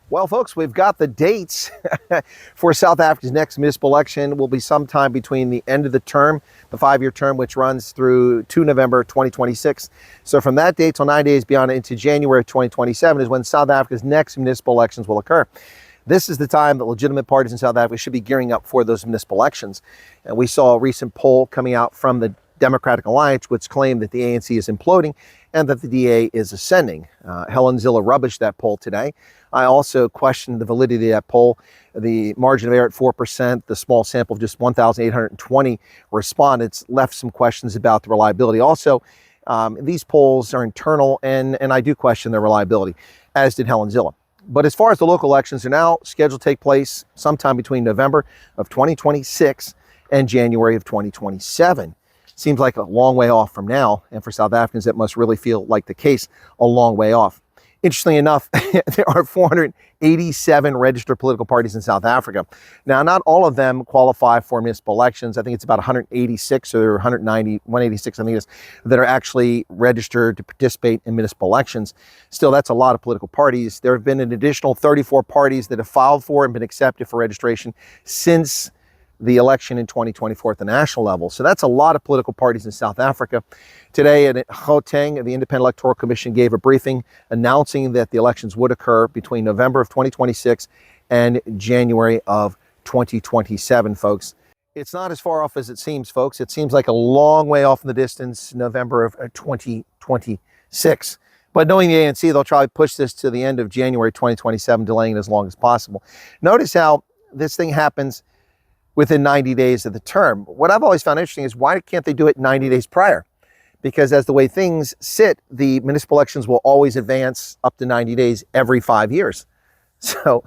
Well, folks, we've got the dates for South Africa's next municipal election. Will be sometime between the end of the term, the 5-year term, which runs through to November 2026. So from that date till 9 days beyond into January 2027 is when South Africa's next municipal elections will occur. This is the time that legitimate parties in South Africa should be gearing up for those municipal elections. And we saw a recent poll coming out from the Democratic Alliance, which claimed that the ANC is imploding and that the DA is ascending. Helen Zille rubbished that poll today. I also questioned the validity of that poll. The margin of error at 4%, the small sample of just 1,820 respondents left some questions about the reliability. Also, these polls are internal, and I do question their reliability, as did Helen Zille. But as far as the local elections are now scheduled to take place sometime between November of 2026 and January of 2027. Seems like a long way off from now, and for South Africans, that must really feel like the case, a long way off. Interestingly enough, there are 487 registered political parties in South Africa. Now, not all of them qualify for municipal elections. I think it's about 186 or 190, 186, I think it is, that are actually registered to participate in municipal elections. Still, that's a lot of political parties. There have been an additional 34 parties that have filed for and been accepted for registration since the election in 2024 at the national level. So that's a lot of political parties in South Africa. Today at Gauteng, the Independent Electoral Commission gave a briefing announcing that the elections would occur between November of 2026 and January of 2027, folks. It's not as far off as it seems, folks. It seems like a long way off in the distance, November of 2026. But knowing the ANC, they'll try to push this to the end of January 2027, delaying it as long as possible. Notice how this thing happens within 90 days of the term. What I've always found interesting is why can't they do it 90 days prior? Because as the way things sit, the municipal elections will always advance up to 90 days every 5 years. So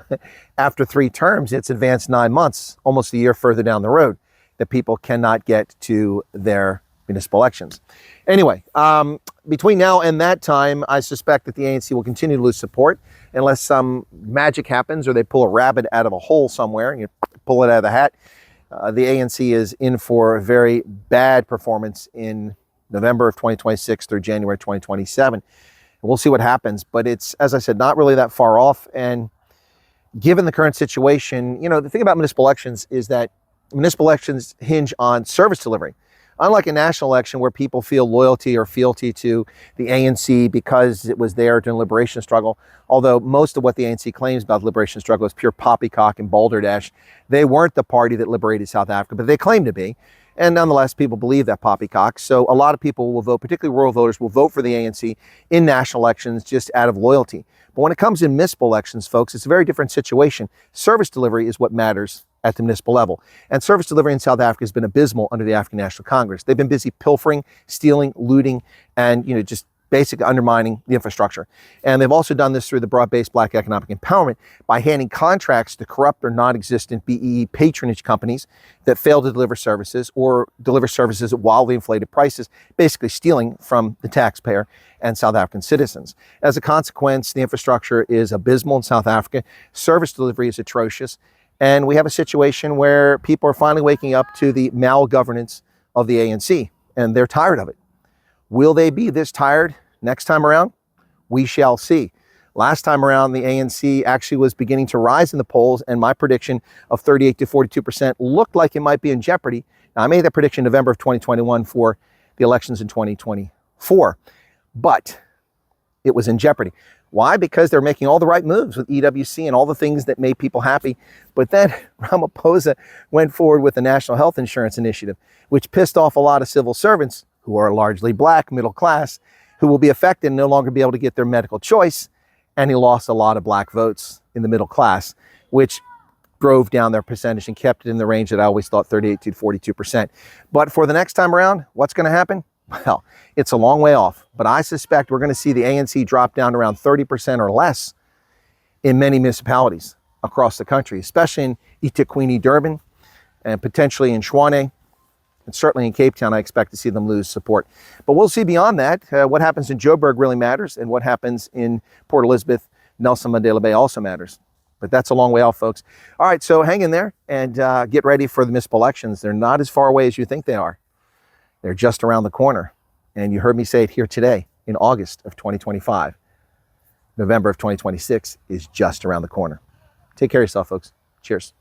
after 3 terms, it's advanced 9 months, almost a year further down the road, that people cannot get to their municipal elections. Anyway, between now and that time, I suspect that the ANC will continue to lose support unless some magic happens or they pull a rabbit out of a hole somewhere and you pull it out of the hat. The ANC is in for a very bad performance in November of 2026 through January 2027. And we'll see what happens. But it's, as I said, not really that far off. And given the current situation, you know, the thing about municipal elections is that municipal elections hinge on service delivery. Unlike a national election where people feel loyalty or fealty to the ANC because it was there during the liberation struggle, although most of what the ANC claims about the liberation struggle is pure poppycock and balderdash, they weren't the party that liberated South Africa, but they claim to be. And nonetheless, people believe that poppycock. So a lot of people will vote, particularly rural voters, will vote for the ANC in national elections just out of loyalty. But when it comes in municipal elections, folks, it's a very different situation. Service delivery is what matters at the municipal level. And service delivery in South Africa has been abysmal under the African National Congress. They've been busy pilfering, stealing, looting, and just basically undermining the infrastructure. And they've also done this through the broad-based Black economic empowerment by handing contracts to corrupt or non-existent BEE patronage companies that fail to deliver services or deliver services at wildly inflated prices, basically stealing from the taxpayer and South African citizens. As a consequence, the infrastructure is abysmal in South Africa. Service delivery is atrocious. And we have a situation where people are finally waking up to the malgovernance of the ANC, and they're tired of it. Will they be this tired next time around? We shall see. Last time around, the ANC actually was beginning to rise in the polls, and my prediction of 38 to 42% looked like it might be in jeopardy. Now, I made that prediction in November of 2021 for the elections in 2024, but it was in jeopardy. Why? Because they're making all the right moves with EWC and all the things that made people happy. But then Ramaphosa went forward with the National Health Insurance Initiative, which pissed off a lot of civil servants who are largely black, middle class, who will be affected and no longer be able to get their medical choice. And he lost a lot of black votes in the middle class, which drove down their percentage and kept it in the range that I always thought, 38 to 42%. But for the next time around, what's going to happen? Well, it's a long way off, but I suspect we're going to see the ANC drop down around 30% or less in many municipalities across the country, especially in eThekwini, Durban, and potentially in Tshwane, and certainly in Cape Town. I expect to see them lose support. But we'll see beyond that. What happens in Joburg really matters, and what happens in Port Elizabeth, Nelson Mandela Bay also matters. But that's a long way off, folks. All right, so hang in there and get ready for the municipal elections. They're not as far away as you think they are. They're just around the corner. And you heard me say it here today in August of 2025. November of 2026 is just around the corner. Take care of yourself, folks. Cheers.